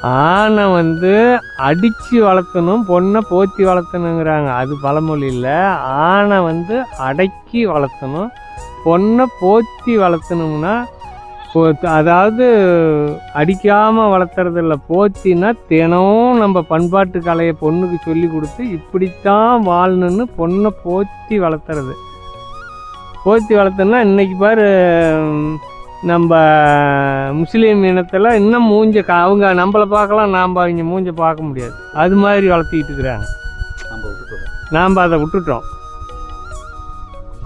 ஆனை வந்து அடித்து வளர்த்தணும், பொண்ணை போத்தி வளர்த்தணுங்கிறாங்க. அது பழமொழி இல்லை. ஆனை வந்து அடக்கி வளர்த்தணும், பொண்ணை போத்தி வளர்த்தணும்னா அதாவது அடிக்காமல் வளர்த்துறதில்ல. போத்தினா தினமும் நம்ம பண்பாட்டு கலையை பொண்ணுக்கு சொல்லி கொடுத்து இப்படித்தான் வாழணுன்னு பொண்ணை போத்தி வளர்த்துறது. போத்தி வளர்த்தோன்னா இன்றைக்கி பாரு, நம்ம முஸ்லீம் இனத்தில் இன்னும் அவங்க நம்மளை பார்க்கலாம், நாம் அவங்க மூஞ்ச பார்க்க முடியாது. அது மாதிரி வளர்த்திக்கிட்டு இருக்கிறாங்க. நாம் அதை விட்டுட்டோம்.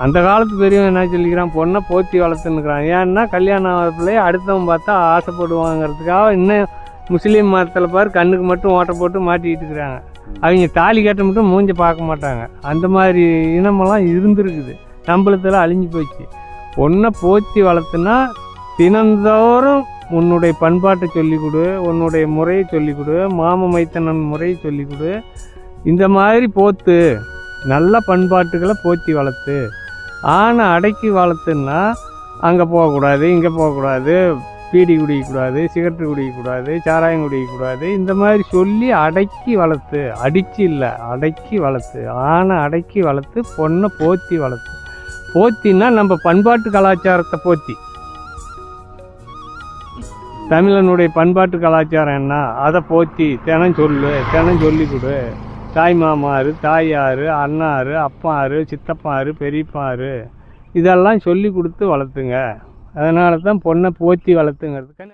அந்த காலத்து பெரியவன் என்ன சொல்லிக்கிறான், பொண்ணை போத்தி வளர்த்துன்னுக்கிறான். ஏன்னா கல்யாணம் ஆகிறதுலேயே அடுத்தவன் பார்த்தா ஆசைப்படுவாங்கிறதுக்காக இன்னும் முஸ்லீம் மதத்தில் பாரு கண்ணுக்கு மட்டும் ஓட்டை போட்டு மாட்டிக்கிட்டு இருக்கிறாங்க. அவங்க தாலி கட்ட மட்டும் மூஞ்ச பார்க்க மாட்டாங்க. அந்த மாதிரி இனமெல்லாம் இருந்துருக்குது. நம்மளத்தில் அழிஞ்சு போச்சு. பொண்ணை போத்தி வளர்த்துனா தினந்தோறும் உன்னுடைய பண்பாட்டை சொல்லிக் கொடு, உன்னுடைய முறையை சொல்லிக் கொடு, மாம மைத்தனன் முறையை சொல்லிக் கொடு. இந்த மாதிரி போத்து நல்ல பண்பாட்டுகளை போத்தி வளர்த்து. ஆனை அடக்கி வளர்த்துன்னா அங்கே போகக்கூடாது, இங்கே போகக்கூடாது, பீடி குடிக்கக்கூடாது, சிகரெட்டு குடிக்கக்கூடாது, சாராயம் குடிக்கக்கூடாது, இந்த மாதிரி சொல்லி அடக்கி வளர்த்து. அடித்து இல்லை, அடக்கி வளர்த்து. ஆனை அடக்கி வளர்த்து, பொண்ணை போத்தி வளர்த்து. போத்தின்னா நம்ம பண்பாட்டு கலாச்சாரத்தை போத்தி. தமிழனுடைய பண்பாட்டு கலாச்சாரம் என்ன, அதை போத்தி தினம் சொல்லு, தினம் சொல்லி கொடு. தாய் மாமாரு, தாயார், அண்ணாரு, அப்பாரு, சித்தப்பாரு, பெரியப்பாரு, இதெல்லாம் சொல்லி கொடுத்து வளர்த்துங்க. அதனால தான் பொண்ணை போத்தி வளர்த்துங்கிறது.